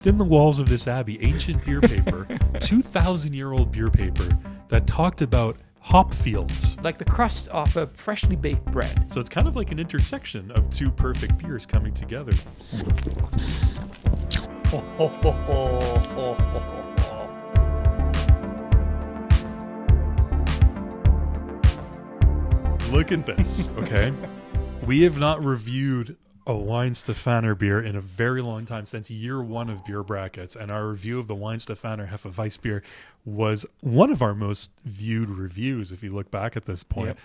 Within the walls of this abbey, ancient beer paper, 2,000-year-old beer paper that talked about hop fields. Like the crust off a freshly baked bread. So it's kind of like an intersection of two perfect beers coming together. Look at this, okay? We have not reviewed a Weihenstephaner beer in a very long time, since year one of Beer Brackets, and our review of the Weihenstephaner Hefeweissbier was one of our most viewed reviews if you look back at this point.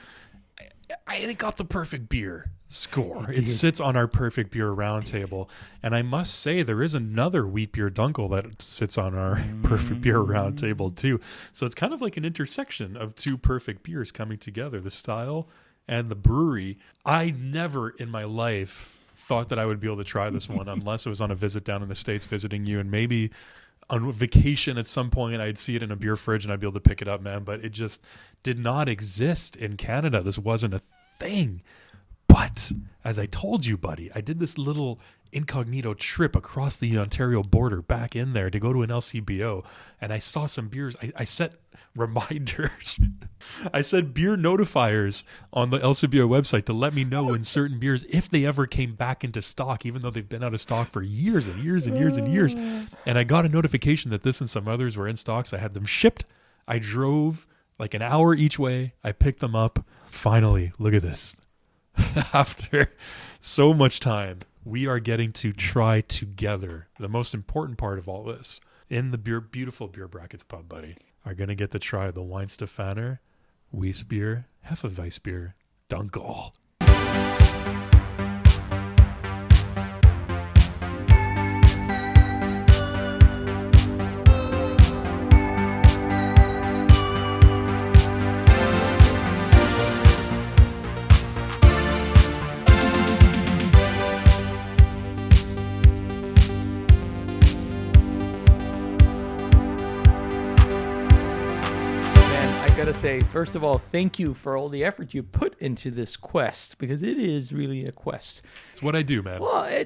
Yep. It got the perfect beer score. It sits on our perfect beer roundtable, and I must say there is another wheat beer Dunkel that sits on our perfect beer roundtable too. So it's kind of like an intersection of two perfect beers coming together, the style and the brewery. I never in my life thought that I would be able to try this one unless it was on a visit down in the States visiting you, and maybe on vacation at some point I'd see it in a beer fridge and I'd be able to pick it up, man. But it just did not exist in Canada. This wasn't a thing. But as I told you, buddy, I did this little incognito trip across the Ontario border back in there to go to an LCBO, and I saw some beers. I set reminders. I set beer notifiers on the LCBO website to let me know when certain beers, if they ever came back into stock, even though they've been out of stock for years and years and years and years. And I got a notification that this and some others were in stock, so I had them shipped. I drove like an hour each way. I picked them up. Finally, look at this. After so much time, we are getting to try together the most important part of all this in the beautiful Beer Brackets pub, buddy. Are going to get to try the Weihenstephaner Hefeweissbier Dunkel. Say, first of all, thank you for all the effort you put into this quest, because it is really a quest. It's what I do, man. Well, I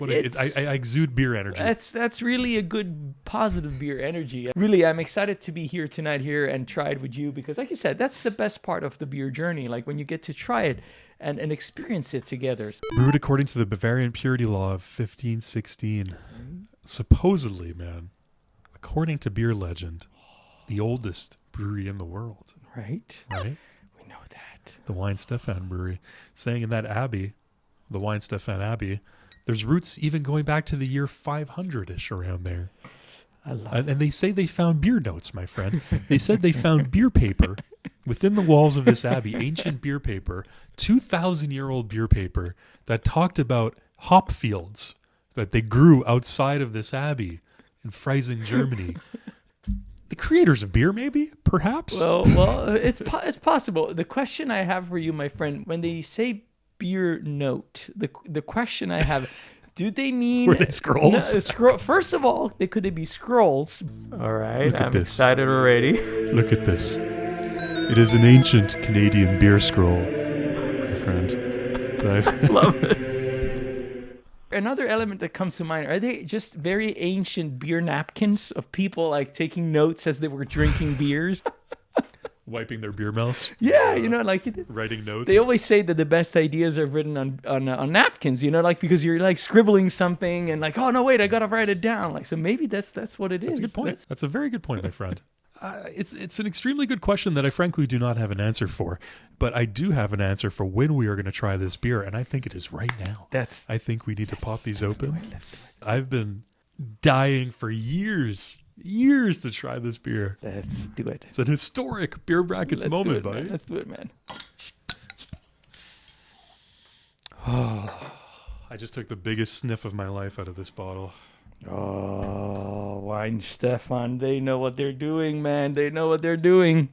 exude beer energy. That's really a good positive beer energy. Really, I'm excited to be here tonight and try it with you, because like you said, that's the best part of the beer journey, like when you get to try it and experience it together. Brewed according to the Bavarian purity law of 1516. Supposedly, man, according to beer legend, the oldest brewery in the world. Right? We know that. The Weihenstephan brewery. Saying in that abbey, the Weihenstephan Abbey, there's roots even going back to the year 500-ish around there. I love it. And they say they found beer notes, my friend. They said they found beer paper within the walls of this abbey, ancient beer paper, 2,000-year-old beer paper that talked about hop fields that they grew outside of this abbey in Freising, Germany. The creators of beer, maybe, perhaps. Well, it's possible. The question I have for you, my friend, when they say beer note, the question I have, do they mean were they scrolls? First of all, could they be scrolls? All right, I'm excited already. Look at this. It is an ancient Canadian beer scroll, my friend. Love it. Another element that comes to mind, are they just very ancient beer napkins of people like taking notes as they were drinking beers? Wiping their beer mouths? Yeah, writing notes. They always say that the best ideas are written on napkins, because you're like scribbling something and like, oh no, wait, I got to write it down. Like, so maybe that's what it is. That's a good point. That's a very good point, my friend. It's an extremely good question that I frankly do not have an answer for, but I do have an answer for when we are going to try this beer, and I think it is right now. I think we need to pop these open. Let's do it. I've been dying for years to try this beer. Let's do it. It's an historic Beer Brackets moment, buddy. Man. Let's do it, man. I just took the biggest sniff of my life out of this bottle. Oh, Weihenstephan, they know what they're doing, man. They know what they're doing.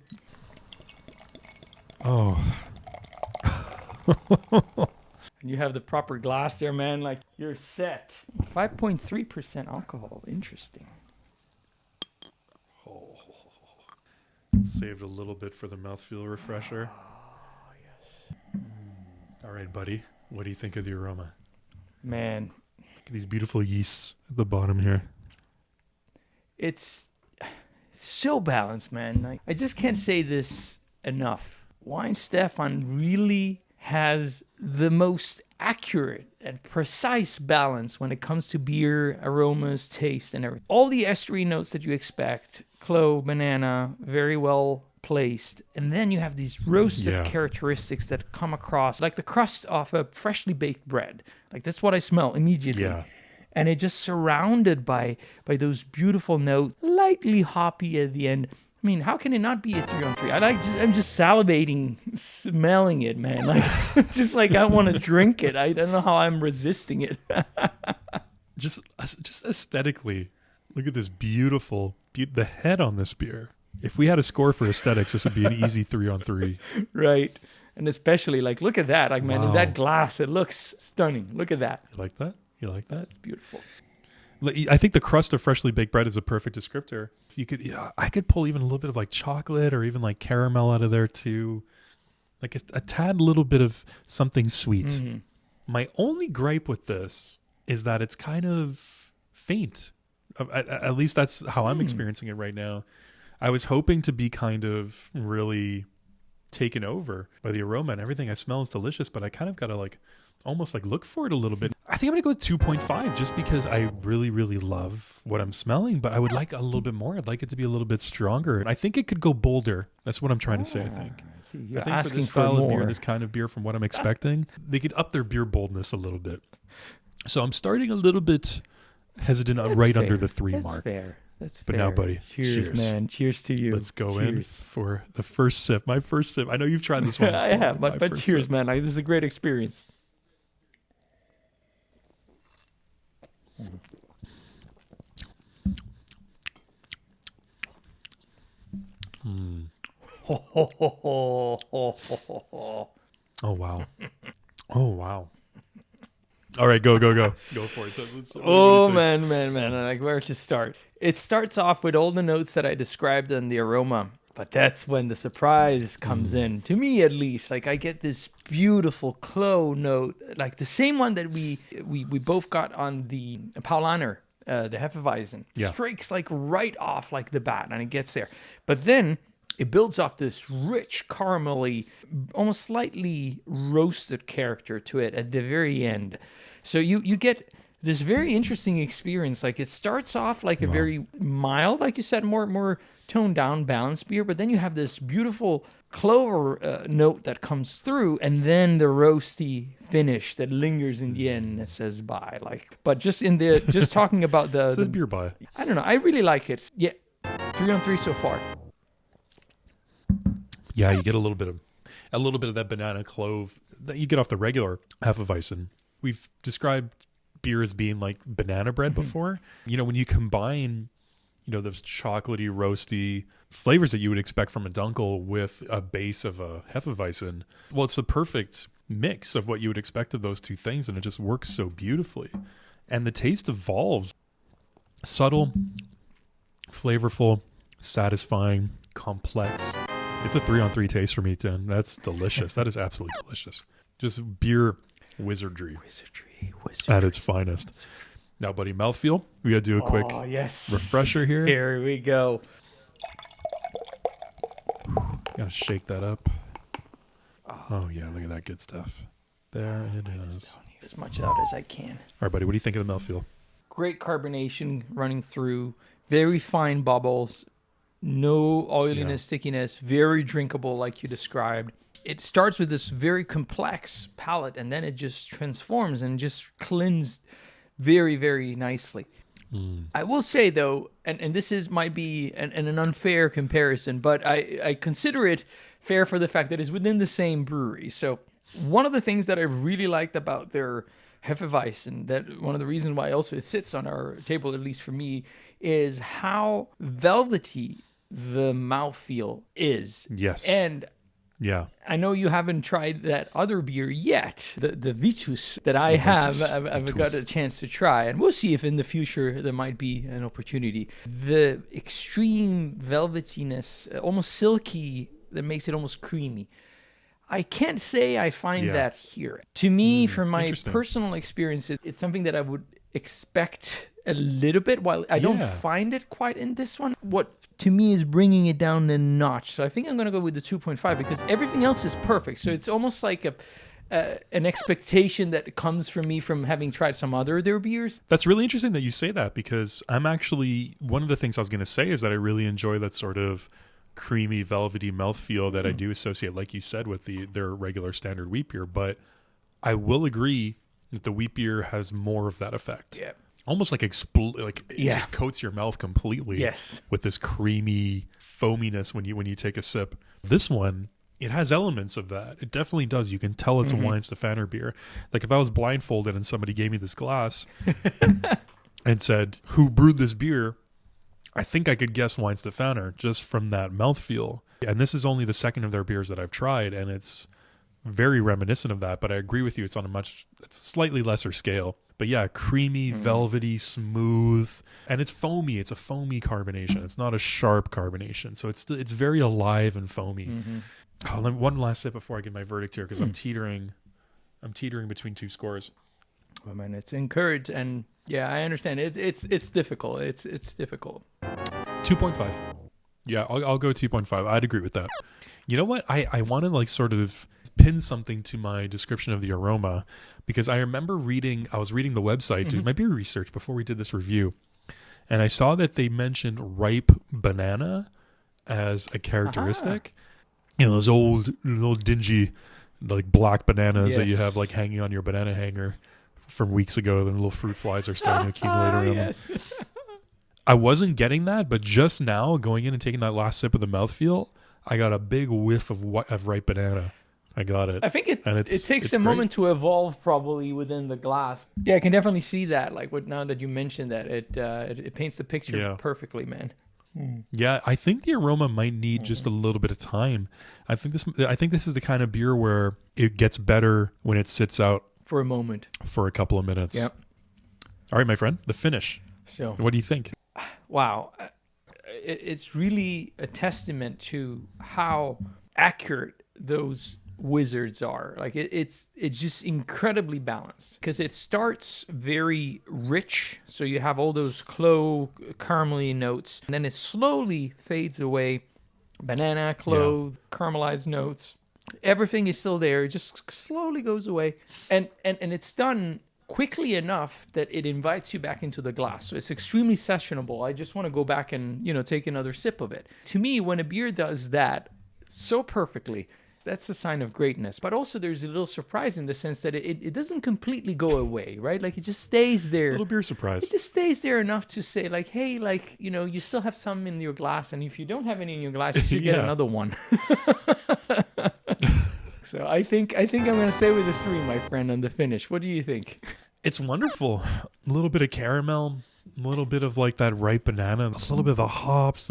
Oh. And you have the proper glass there, man. Like, you're set. 5.3% alcohol. Interesting. Oh. Saved a little bit for the mouthfeel refresher. Oh, yes. All right, buddy. What do you think of the aroma? Man. Look at these beautiful yeasts at the bottom here. It's so balanced, man. Like, I just can't say this enough. Weihenstephan really has the most accurate and precise balance when it comes to beer, aromas, taste, and everything. All the estery notes that you expect, clove, banana, very well placed. And then you have these roasted characteristics that come across, like the crust off a freshly baked bread. Like, that's what I smell immediately. Yeah. And it just surrounded by those beautiful notes, lightly hoppy at the end. I mean, how can it not be a 3-on-3? I'm just salivating, smelling it, man. Like, just like I want to drink it. I don't know how I'm resisting it. Just aesthetically, look at this beautiful, the head on this beer. If we had a score for aesthetics, this would be an easy 3-on-3. Right. And especially, like, look at that. Like, man, in that glass, it looks stunning. Look at that. You like that? You like that? That's beautiful. I think the crust of freshly baked bread is a perfect descriptor. If you could, I could pull even a little bit of like chocolate or even like caramel out of there too, like a tad little bit of something sweet. Mm-hmm. My only gripe with this is that it's kind of faint. At least that's how I'm experiencing it right now. I was hoping to be kind of really taken over by the aroma and everything I smell is delicious, but I kind of got to like almost like look for it a little bit. I think I'm going to go 2.5 just because I really, really love what I'm smelling, but I would like a little bit more. I'd like it to be a little bit stronger. I think it could go bolder. That's what I'm trying to say, I think. You're I think asking for this style of beer, more. this kind of beer, from what I'm expecting, they could up their beer boldness a little bit. So I'm starting a little bit hesitant under the 3 mark. Fair. That's but fair. now, buddy, cheers, man. Cheers to you. Let's go in for the first sip. My first sip. I know you've tried this one before. I have, but cheers, sip. man. Like, this is a great experience. Oh wow. Oh wow. All right, go for it. Oh man. Like, where to start? It starts off with all the notes that I described in the aroma, but that's when the surprise comes in. To me, at least, like, I get this beautiful clove note, like the same one that we both got on the Paulaner, the Hefeweizen. Yeah. Strikes like right off like the bat, and it gets there. But then it builds off this rich, caramelly, almost slightly roasted character to it at the very end. So you get this very interesting experience. Like, it starts off like a very mild, like you said, more toned down, balanced beer, but then you have this beautiful clover note that comes through, and then the roasty finish that lingers in the end that says bye. Like, but just talking about the it says beer bye. I don't know. I really like it. Yeah, 3-on-3 so far. Yeah, you get a little bit of that banana clove that you get off the regular Hefeweizen. We've described beer as being like banana bread before. You know, when you combine, you know, those chocolatey, roasty flavors that you would expect from a Dunkel with a base of a Hefeweizen, well, it's the perfect mix of what you would expect of those two things, and it just works so beautifully. And the taste evolves. Subtle, flavorful, satisfying, complex. It's a 3-on-3 taste for me, Tim. That's delicious. That is absolutely delicious. Just beer wizardry. At its finest. Now, buddy, mouthfeel. We got to do a quick refresher here. Here we go. Got to shake that up. Oh, yeah. Look at that good stuff. There it is. As much out as I can. All right, buddy. What do you think of the mouthfeel? Great carbonation running through. Very fine bubbles. No oiliness, stickiness. Very drinkable, like you described. It starts with this very complex palate, and then it just transforms and just cleansed very, very nicely. I will say, though, and this might be an unfair comparison, but I consider it fair for the fact that it's within the same brewery. So one of the things that I really liked about their Hefeweizen, that one of the reasons why also it sits on our table, at least for me, is how velvety the mouthfeel is. Yes. And yeah, I know you haven't tried that other beer yet, the Vitus that I have. I've got a chance to try, and we'll see if in the future there might be an opportunity. The extreme velvetiness, almost silky, that makes it almost creamy. I can't say I find that here. To me, from my personal experience, it's something that I would expect a little bit, while I don't Yeah. find it quite in this one. What to me is bringing it down a notch. So I think I'm going to go with the 2.5 because everything else is perfect. So it's almost like an expectation that comes from me from having tried some other their beers. That's really interesting that you say that, because I'm actually, one of the things I was going to say is that I really enjoy that sort of creamy, velvety mouthfeel that I do associate, like you said, with their regular standard wheat beer. But I will agree that the wheat beer has more of that effect. Yeah. Almost like it just coats your mouth completely. Yes. With this creamy foaminess when you take a sip. This one, it has elements of that. It definitely does. You can tell it's a Weihenstephaner beer. Like if I was blindfolded and somebody gave me this glass and said, "Who brewed this beer?" I think I could guess Weihenstephaner just from that mouthfeel. And this is only the second of their beers that I've tried, and it's very reminiscent of that. But I agree with you; it's on it's slightly lesser scale. But yeah, creamy, velvety, smooth, and it's foamy. It's a foamy carbonation. It's not a sharp carbonation, so it's very alive and foamy. Oh, one last sip before I give my verdict here, because I'm teetering between two scores. I mean, it's encouraged, and yeah, I understand. It's difficult. It's difficult. 2.5. Yeah, I'll go 2.5. I'd agree with that. You know what? I want to like sort of pin something to my description of the aroma, because I remember I was reading the website, doing my beer research before we did this review, and I saw that they mentioned ripe banana as a characteristic. You know, those old dingy like black bananas that you have like hanging on your banana hanger from weeks ago. The little fruit flies are starting to accumulate around them. I wasn't getting that, but just now going in and taking that last sip of the mouthfeel, I got a big whiff of ripe banana. I got it. I think it takes a moment to evolve probably within the glass. Yeah, I can definitely see that. Like now that you mentioned that, it paints the picture perfectly, man. Yeah, I think the aroma might need just a little bit of time. I think this is the kind of beer where it gets better when it sits out for a moment, for a couple of minutes. Yep. All right, my friend, the finish. So, what do you think? Wow, it's really a testament to how accurate those wizards are. Like it's just incredibly balanced, because it starts very rich, so you have all those clove caramely notes, and then it slowly fades away. Banana, clove, caramelized notes, everything is still there. It just slowly goes away, and it's done quickly enough that it invites you back into the glass. So it's extremely sessionable. I just want to go back and take another sip of it. To me, when a beer does that so perfectly, that's a sign of greatness. But also there's a little surprise in the sense that it doesn't completely go away, right? Like it just stays there. A little beer surprise. It just stays there enough to say like, hey, like, you still have some in your glass, and if you don't have any in your glass, you should get another one. So I think I'm going to stay with a 3, my friend, on the finish. What do you think? It's wonderful. A little bit of caramel, a little bit of like that ripe banana, a little bit of the hops.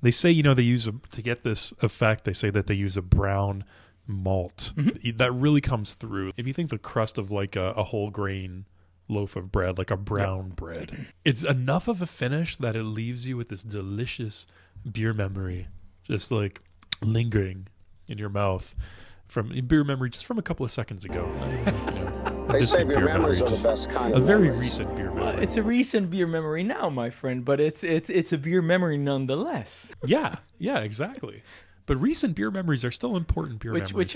They say, they use to get this effect, they say that they use a brown malt. That really comes through. If you think the crust of like a whole grain loaf of bread, like a brown bread, it's enough of a finish that it leaves you with this delicious beer memory, just like lingering in your mouth from a couple of seconds ago. A distant beer memory, just a very recent beer memory. It's a recent beer memory now, my friend, but it's a beer memory nonetheless. Yeah, exactly. But recent beer memories are still important beer memories. Which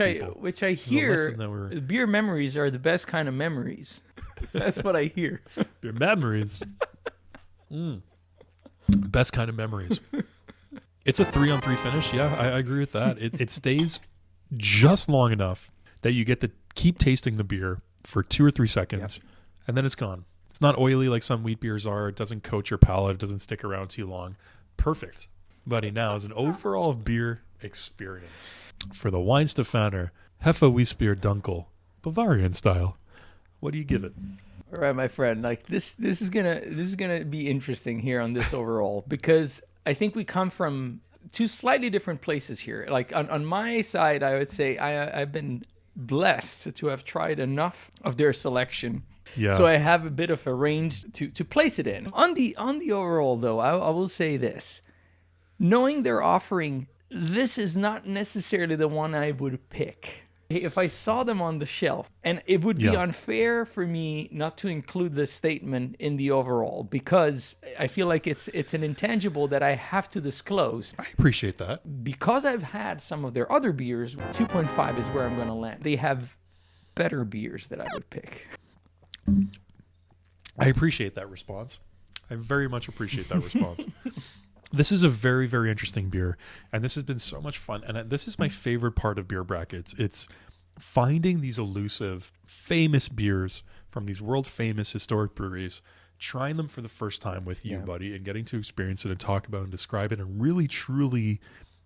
I hear, beer memories are the best kind of memories. That's what I hear. Beer memories. Best kind of memories. It's a 3-on-3 finish. Yeah, I agree with that. It stays just long enough that you get to keep tasting the beer for 2 or 3 seconds, and then it's gone. It's not oily like some wheat beers are. It doesn't coat your palate. It doesn't stick around too long. Perfect, buddy. Now is an overall beer experience for the Weihenstephaner Hefeweissbier Dunkel, Bavarian style. What do you give it? All right, my friend. Like this is gonna be interesting here on this overall, because I think we come from 2 slightly different places here. Like on my side, I would say I've been blessed to have tried enough of their selection. So I have a bit of a range to place it in. On the overall, though, I will say this. Knowing they're offering, this is not necessarily the one I would pick. If I saw them on the shelf, and it would be Yeah. unfair for me not to include this statement in the overall, because I feel like it's an intangible that I have to disclose. I appreciate that. Because I've had some of their other beers, 2.5 is where I'm going to land. They have better beers that I would pick. I appreciate that response. I very much appreciate that response. This is a very, very interesting beer, and this has been so much fun. And this is my favorite part of beer brackets. It's finding these elusive, famous beers from these world-famous historic breweries, trying them for the first time with you, buddy, and getting to experience it and talk about it and describe it and really, truly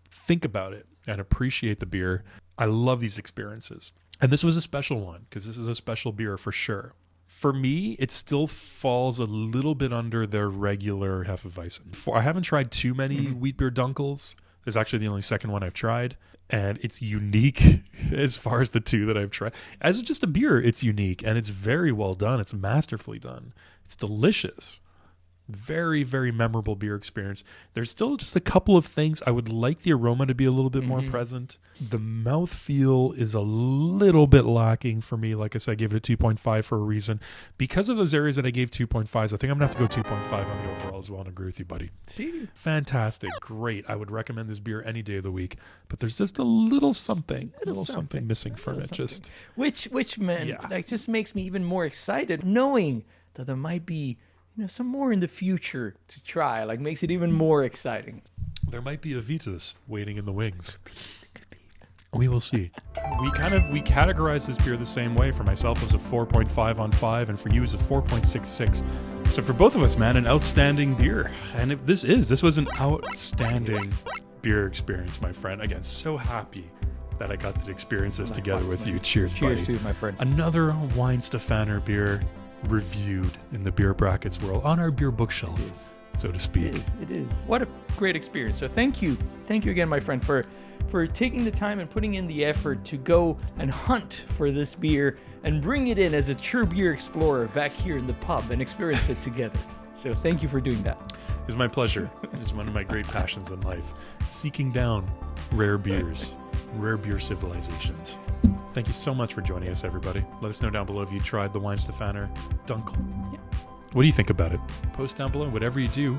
think about it and appreciate the beer. I love these experiences. And this was a special one because this is a special beer for sure. For me, it still falls a little bit under their regular Hefeweizen. I haven't tried too many wheat beer dunkels. It's actually the only second one I've tried. And it's unique as far as the two that I've tried. As just a beer, it's unique. And it's very well done. It's masterfully done. It's delicious. Very, very memorable beer experience. There's still just a couple of things. I would like the aroma to be a little bit more present. The mouthfeel is a little bit lacking for me. Like I said, I gave it a 2.5 for a reason. Because of those areas that I gave 2.5s, I think I'm going to have to go 2.5 on the overall as well, and agree with you, buddy. See? Fantastic. Great. I would recommend this beer any day of the week. But there's just a little something missing from it. Just Which man, like, just makes me even more excited knowing that there might be some more in the future to try. Like, makes it even more exciting. There might be a Vitus waiting in the wings. We will see. We categorize this beer the same way. For myself, as a 4.5 on 5, and for you as a 4.66. So for both of us, man, an outstanding beer. And this was an outstanding beer experience, my friend. Again, so happy that I got to experience this together with you. Cheers, buddy. Cheers to you, my friend. Another Weihenstephaner beer reviewed in the beer brackets world on our beer bookshelf, so to speak. It is. What a great experience. So thank you again, my friend, for taking the time and putting in the effort to go and hunt for this beer and bring it in as a true beer explorer back here in the pub and experience it together. So thank you for doing that. It's my pleasure. It's one of my great passions in life, seeking down rare beers, rare beer civilizations. Thank you so much for joining us, everybody. Let us know down below if you tried the Weihenstephaner Dunkel. Yeah. What do you think about it? Post down below. Whatever you do,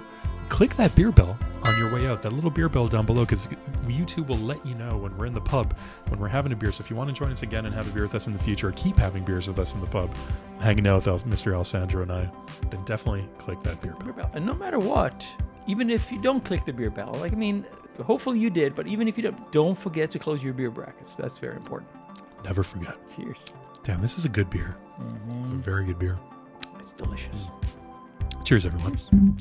click that beer bell on your way out, that little beer bell down below, because YouTube will let you know when we're in the pub, when we're having a beer. So if you want to join us again and have a beer with us in the future, or keep having beers with us in the pub, hanging out with Mr. Alessandro and I, then definitely click that beer bell. And no matter what, even if you don't click the beer bell, hopefully you did, but even if you don't forget to close your beer brackets. That's very important. Never forget. Cheers. Damn, this is a good beer. It's a very good beer. It's delicious. Cheers, everyone.